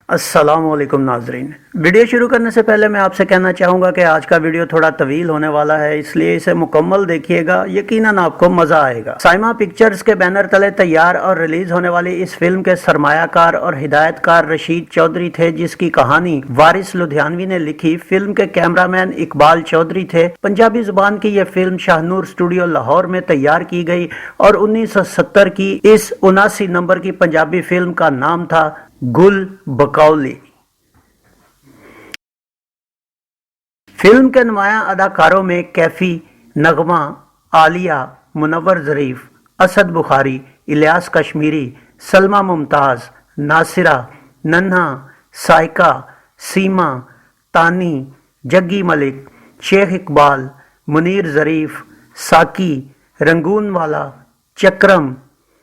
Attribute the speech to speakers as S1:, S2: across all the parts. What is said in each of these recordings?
S1: अस्सलामुअलैकुम नाजरीन। वीडियो शुरू करने से पहले मैं आपसे कहना चाहूँगा कि आज का वीडियो थोड़ा तवील होने वाला है, इसलिए इसे मुकम्मल देखिएगा, यकीनन आपको मज़ा आएगा। साइमा पिक्चर्स के बैनर तले तैयार और रिलीज होने वाली इस फिल्म के सरमायाकार और हिदायतकार रशीद चौधरी थे, जिसकी कहानी वारिस लुधियानवी ने लिखी। फिल्म के कैमरामैन इकबाल चौधरी थे। पंजाबी जुबान की यह फिल्म शाहनूर स्टूडियो लाहौर में तैयार की गई और 1970 की इस 79 नंबर की पंजाबी फिल्म का नाम था गुल बकौली। फिल्म के नुमाया अदाकारों में कैफी, नगमा, आलिया, मुनव्वर ज़रीफ, असद बुखारी, इलियास कश्मीरी, सलमा मुमताज़, नासिरा, नन्हा, साइका, सीमा, तानी, जग्गी मलिक, शेख इकबाल, मुनीर ज़रीफ, साकी, रंगून वाला, चक्रम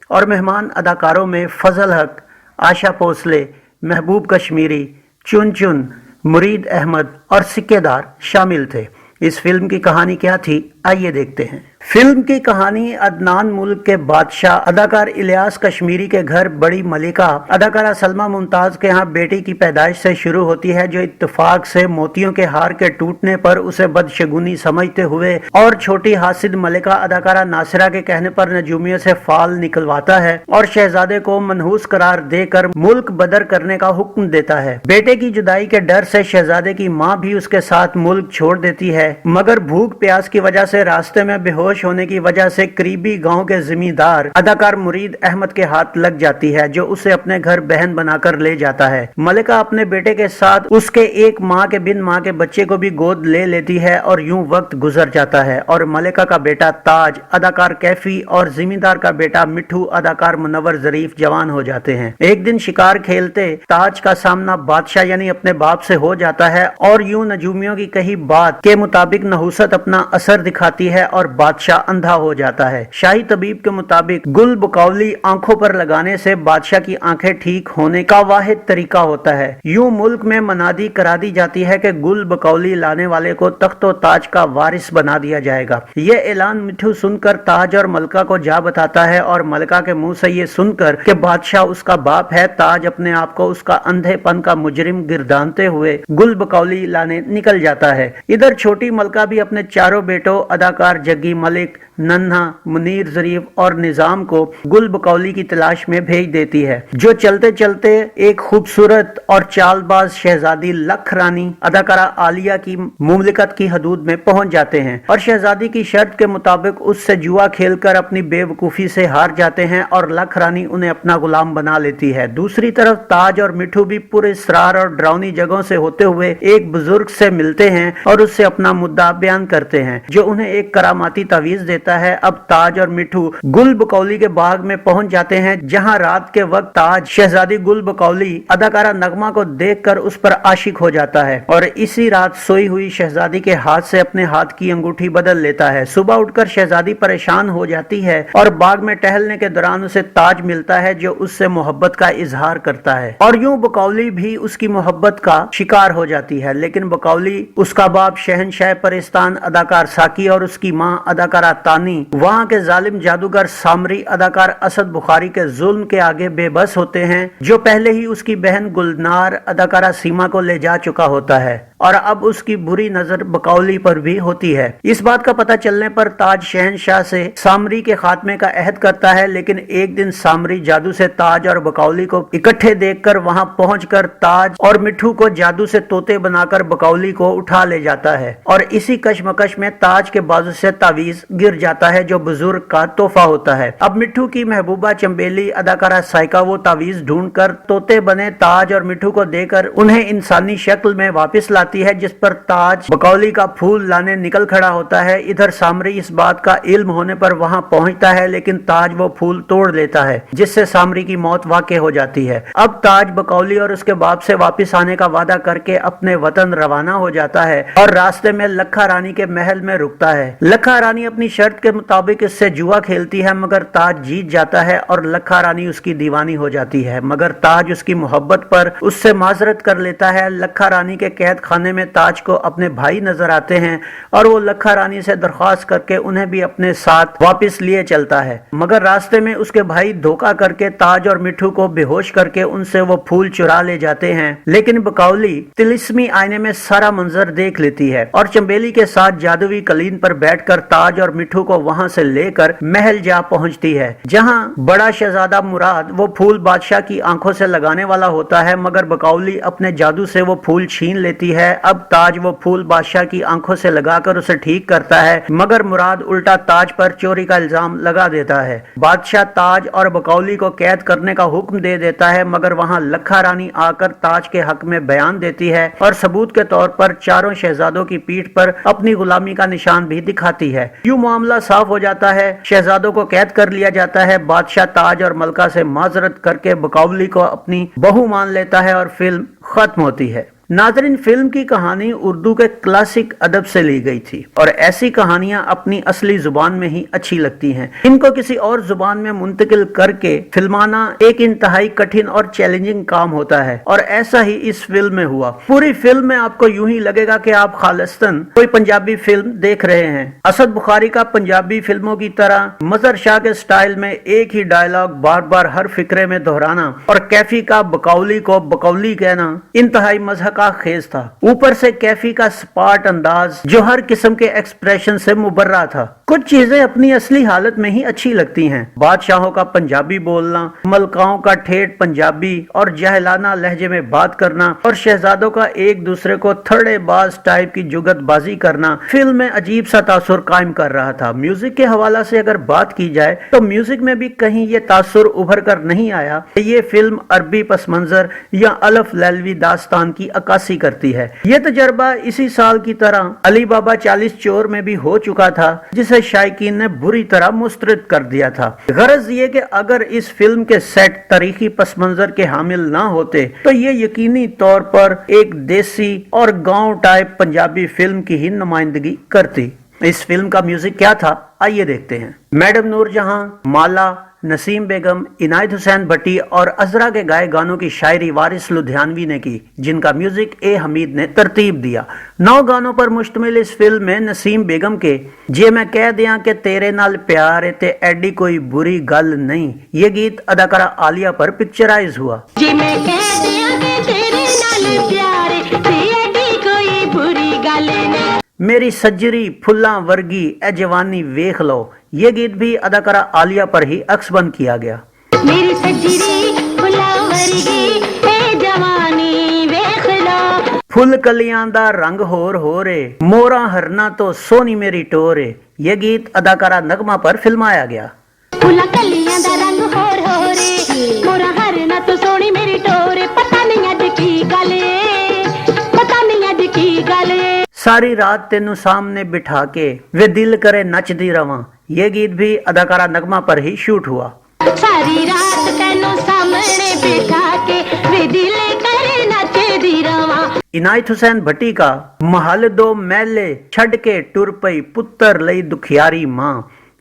S1: और मेहमान अदाकारों में फजल हक, आशा भोसले, महबूब कश्मीरी, चुन चुन, मुरीद अहमद और सिक्केदार शामिल थे। इस फिल्म की कहानी क्या थी, आइए देखते हैं। फिल्म की कहानी अदनान मुल्क के बादशाह अदाकार इलियास कश्मीरी के घर बड़ी मलिका अदाकारा सलमा मुमताज के यहाँ बेटी की पैदाइश से शुरू होती है, जो इत्तेफाक से मोतियों के हार के टूटने पर उसे बदशगुनी समझते हुए और छोटी हासिद मलिका अदाकारा नासिरा के कहने पर नजूमियों से फाल निकलवाता है और शहजादे को मनहूस करार देकर मुल्क बदर करने का हुक्म देता है। बेटे की जुदाई के डर से शहजादे की माँ भी उसके साथ मुल्क छोड़ देती है, मगर भूख प्यास की वजह से रास्ते में बेहोश होने की वजह से करीबी गांव के जिम्मेदार अदाकार मुरीद अहमद के हाथ लग जाती है, जो उसे अपने घर बहन बनाकर ले जाता है। मलिका अपने बेटे के साथ उसके एक माँ के बिन माँ के बच्चे को भी गोद ले लेती है और यूं वक्त गुजर जाता है और मलिका का बेटा ताज अदाकार कैफी और जिम्मेदार का बेटा मिठू अदाकार मुनव्वर ज़रीफ जवान हो जाते हैं। एक दिन शिकार खेलते ताज का सामना बादशाह यानी अपने बाप से हो जाता है और यूं नजूमियों की कही बात के मुताबिक नहुसत अपना असर दिखाती है और बादशाह अंधा हो जाता है। शाही तबीब के मुताबिक गुल बकौली आंखों पर लगाने से बादशाह की आंखें ठीक होने का वाहिद तरीका होता है। यूं मुल्क में मनादी करा दी जाती है कि गुल बकौली लाने वाले को तख्तो ताज का वारिस बना दिया जाएगा। ये ऐलान मिठू सुनकर ताज और मलिका को जा बताता है और मलिका के मुंह से ये सुनकर कि बादशाह उसका बाप है, ताज अपने आप को उसका अंधेपन का मुजरिम गिरदानते हुए गुल बकौली लाने निकल जाता है। इधर छोटी मलिका भी अपने चारों बेटों अदाकार जग्गी मलिक, नन्हा, मुनीर ज़रीफ और निजाम को गुल बकौली की तलाश में भेज देती है, जो चलते चलते एक खूबसूरत और चालबाज शहजादी लख रानी अदाकारा आलिया की मुमलिकत की हदूद में पहुंच जाते हैं और शहजादी की शर्त के मुताबिक उससे जुआ खेलकर अपनी बेवकूफी से हार जाते हैं और लख रानी उन्हें अपना गुलाम बना लेती है। दूसरी तरफ ताज और मिठू भी पूरे इसरार और डरावनी जगहों से होते हुए एक बुजुर्ग से मिलते हैं और उससे अपना मुद्दा बयान करते हैं, जो उन्हें एक करामाती तावीज देता है। अब ताज और मिठू गुल बकौली के बाग में पहुंच जाते हैं, जहां रात के वक्त ताज शहजादी गुल बकौली अदाकारा नगमा को देखकर उस पर आशिक हो जाता है और इसी रात सोई हुई शहजादी के हाथ से अपने हाथ की अंगूठी बदल लेता है। सुबह उठकर शहजादी परेशान हो जाती है और बाग में टहलने के दौरान उसे ताज मिलता है, जो उससे मोहब्बत का इजहार करता है और यूं बकौली भी उसकी मोहब्बत का शिकार हो जाती है। लेकिन बकौली, उसका बाप शहनशाह परिस्तान अदाकार साकी और उसकी मां अदाकारा तानी वहां के जालिम जादूगर सामरी अदाकार असद बुखारी के जुल्म के आगे बेबस होते हैं, जो पहले ही उसकी बहन गुलनार अदाकारा सीमा को ले जा चुका होता है और अब उसकी बुरी नजर बकौली पर भी होती है। इस बात का पता चलने पर ताज शहनशाह से सामरी के खात्मे का अहद करता है, लेकिन एक दिन सामरी जादू से ताज और बकौली को इकट्ठे देखकर वहां पहुंचकर ताज और मिठू को जादू से तोते बनाकर बकौली को उठा ले जाता है और इसी कशमकश में ताज के बाजू से तावीज गिर जाता है, जो बुजुर्ग का तोहफा होता है। अब मिठू की महबूबा चंबेली अदाकारा साइका वो तावीज ढूंढकर तोते बने ताज और मिठू को देकर उन्हें इंसानी शक्ल में वापस लाती है, जिस पर ताज बकौली का फूल लाने निकल खड़ा होता है। इधर सामरी इस बात का इल्म होने पर वहां पहुंचता है, लेकिन ताज वो फूल तोड़ लेता है, जिससे सामरी की मौत वाक़ई हो जाती है। अब ताज बकौली और उसके बाप से वापस आने का वादा करके अपने वतन रवाना हो जाता है और रास्ते में लखा रानी के महल में रुकता होता है। लखा रानी अपनी शर्त के मुताबिक इससे जुआ खेलती है मगर ताज जीत जाता है और लखा रानी उसकी दीवानी हो जाती है, मगर ताज उसकी मोहब्बत पर उससे माजरत कर लेता है। लखा रानी के कैद खाने में ताज को अपने भाई नजर आते हैं और वो लखा रानी से दरख्वास्त करके उन्हें भी अपने साथ वापस लिए चलता है, मगर रास्ते में उसके भाई धोखा करके ताज और मिठू को बेहोश करके उनसे वो फूल चुरा ले जाते हैं। लेकिन बकौली तिलिस्मी आईने में सारा मंजर देख लेती है और चंबेली के साथ जादुई कलीन पर बैठकर ताज और मिठू को वहां से लेकर महल जा पहुंचती है, जहां बड़ा शहजादा मुराद वो फूल बादशाह की आंखों से लगाने वाला होता है, मगर बकौली अपने जादू से वो फूल छीन लेती है। अब ताज वो फूल बादशाह की आंखों से लगाकर उसे ठीक करता है, मगर मुराद उल्टा ताज पर चोरी का इल्जाम लगा देता है। बादशाह ताज और बकौली को कैद करने का हुक्म दे देता है, मगर वहां लखा रानी आकर ताज के हक में बयान देती है और सबूत के तौर पर चारों शहजादों की पीठ पर अपनी गुलामी का निशान भी दिखाती है। यूं मामला साफ हो जाता है, शहजादों को कैद कर लिया जाता है। बादशाह ताज और मलका से माजरत करके बकौली को अपनी बहू मान लेता है और फिल्म खत्म होती है। नाज़रीन, फिल्म की कहानी उर्दू के क्लासिक अदब से ली गई थी और ऐसी कहानियां अपनी असली जुबान में ही अच्छी लगती हैं। इनको किसी और जुबान में मुंतकिल करके फिल्माना एक इंतहाई कठिन और चैलेंजिंग काम होता है और ऐसा ही इस फिल्म में हुआ। पूरी फिल्म में आपको यूं ही लगेगा कि आप खालिस्तान कोई पंजाबी फिल्म देख रहे हैं। असद बुखारी का पंजाबी फिल्मों की तरह मजहर शाह के स्टाइल में एक ही डायलॉग बार बार हर फिक्रे में दोहराना और कैफी का बकौली को बकौली कहना इंतहाई मजहब का खेज था। ऊपर से कैफी का स्पार्ट अंदाज जो हर किस्म के एक्सप्रेशन से मुबर्रा था। कुछ चीजें अपनी असली हालत में ही अच्छी लगती हैं। बादशाहों का पंजाबी बोलना, मलकाओं का ठेठ पंजाबी और जहलाना लहजे में बात करना और शहजादों का एक दूसरे को थर्डे बाज टाइप की जुगतबाजी करना फिल्म में अजीब सा तासुर कायम कर रहा था। म्यूजिक के हवाला से अगर बात की जाए तो म्यूजिक में भी कहीं ये तासुर उभर कर नहीं आया। ये फिल्म अरबी पस मंजर या अलफ लैलवी दास्तान की अक्कासी करती है। ये तजर्बा इसी साल की तरह अली बाबा 40 चोर में भी हो चुका था, जिसे शायकीन ने बुरी तरह मुस्तरद कर दिया था। गरज ये कि अगर इस फिल्म के सेट तारीखी पस मंजर के हामिल ना होते तो ये यकीनी तौर पर एक देसी और गांव टाइप पंजाबी फिल्म की ही नुमाइंदगी करती। इस फिल्म का म्यूजिक क्या था, आइए देखते हैं। मैडम नूरजहां, माला, नसीम बेगम, इनायत हुसैन भट्टी और अजरा के गाए गानों की शायरी वारिस लुधियानवी ने की, जिनका म्यूजिक ए हमीद ने तरतीब दिया। 9 गानों पर मुश्तमिल इस फिल्म में नसीम बेगम के जे मैं कह दिया कि तेरे नाल प्यार ते एडी कोई बुरी गल नहीं, ये गीत अदाकारा आलिया पर पिक्चराइज हुआ।
S2: जे मैं कह दिया कि तेरे नाल प्यार ते एडी कोई बुरी गल नहीं,
S1: मेरी सज्जरी फुल्लां वर्गी ए जवानी वेख लो, ये गीत भी अदाकारा आलिया पर ही अक्सबंद किया गया।
S2: मेरी सज्जरी फुल्लां वर्गी ए जवानी वेख लो,
S1: फुल कलियां दा रंग हो रे, मोरा हरना तो सोनी मेरी टोरे, ये गीत अदाकारा नगमा पर फिल्माया गया।
S2: फुल्लां कलियां दा रंग हो रे, मोरा हरना तो सोनी मेरी टोरे, पता नहीं अज की गल है, पता नहीं अज की गल है।
S1: सारी रात तेनू सामने बिठा के वे दिल करे नचदी रवां, ये गीत भी अदाकारा नगमा पर ही शूट हुआ।
S2: सारी रात तेनू सामने बिठा के वे दिल करे नचदी रवां।
S1: इनायत हुसैन भट्टी का महल दो मैले छड़ के टुर पई पुत्तर लई दुखियारी मां।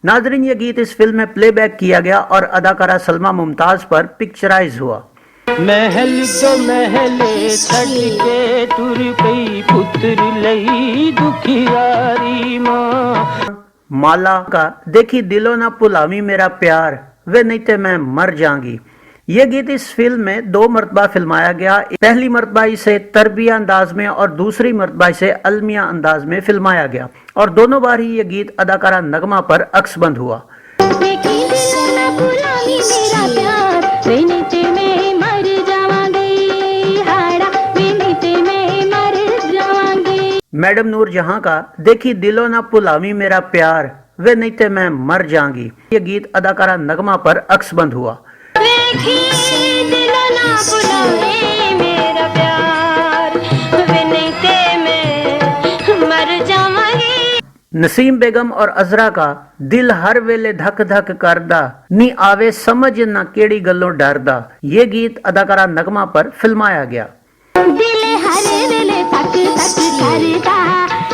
S1: नाजरीन, ये गीत इस फिल्म में प्लेबैक किया गया और अदाकारा सलमा मुमताज पर पिक्चराइज हुआ।
S3: महल तो महले छड़ के टुर पई पुत्र लई दुखियारी मां।
S1: माला का देखी दिलो ना भुलावी मेरा प्यार, वे नहीं ते मैं मर जाऊंगी, ये गीत इस फिल्म में 2 मरतबा फिल्माया गया। पहली मरतबा इसे तरबिया अंदाज में और दूसरी मरतबा इसे अलमिया अंदाज में फिल्माया गया और दोनों बार ही ये गीत अदाकारा नगमा पर अक्सबंद हुआ। मैडम नूरजहां का देखी दिलो ना भुलावी मेरा प्यार, वे नहीं ते मैं मर जाऊंगी, ये गीत अदाकारा नगमा पर अक्सबंद हुआ।
S2: देखी दिलो ना भुलावे मेरा प्यार, वे नहीं ते मैं मर जावांगी।
S1: नसीम बेगम और अजरा का दिल हर वेले धक धक करदा, नी आवे समझ ना केड़ी गल्लों डरदा, ये गीत अदाकारा नगमा पर फिल्माया गया।
S2: दिल हर वेले धक धक करदा,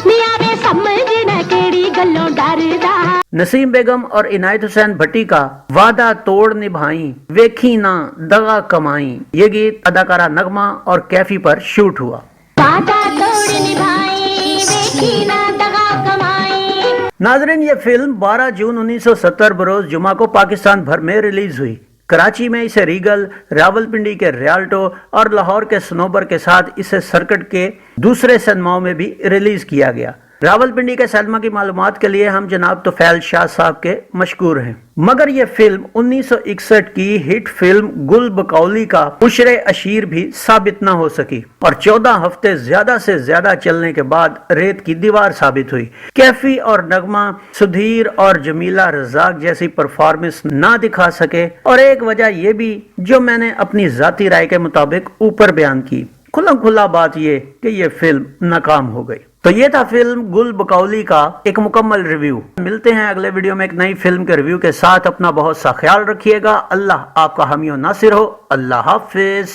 S2: नी आवे समझ ना केड़ी गलों डरदा
S1: नसीम बेगम और इनायत हुसैन भट्टी का वादा तोड़ निभाई वेखी ना दगा कमाई, ये गीत अदाकारा नगमा और कैफी पर शूट हुआ।
S2: वादा तोड़ निभाई वेखी ना दगा कमाई।
S1: नाजरीन, ये फिल्म 12 जून 1970 बरोज जुमा को पाकिस्तान भर में रिलीज हुई। कराची में इसे रीगल, रावलपिंडी के रियाल्टो और लाहौर के सनोबर के साथ इसे सर्किट के दूसरे सिनेमाओं में भी रिलीज किया गया। रावलपिंडी के सिनेमा की मालूमात के लिए हम जनाब तुफैल शाह साहब के मशकूर हैं। मगर यह फिल्म 1961 की हिट फिल्म गुल बकौली का उशरे अशीर भी साबित न हो सकी और 14 हफ्ते ज्यादा से ज्यादा चलने के बाद रेत की दीवार साबित हुई। कैफी और नगमा सुधीर और जमीला रजाक जैसी परफॉर्मेंस ना दिखा सके और एक वजह यह भी जो मैंने अपनी जाती राय के मुताबिक ऊपर बयान की। खुल्लम खुल्ला बात यह कि यह फिल्म नाकाम हो गई। तो ये था फिल्म गुल बकौली का एक मुकम्मल रिव्यू। मिलते हैं अगले वीडियो में एक नई फिल्म के रिव्यू के साथ। अपना बहुत सा ख्याल रखिएगा। अल्लाह आपका हामी और नासिर हो। अल्लाह हाफिज।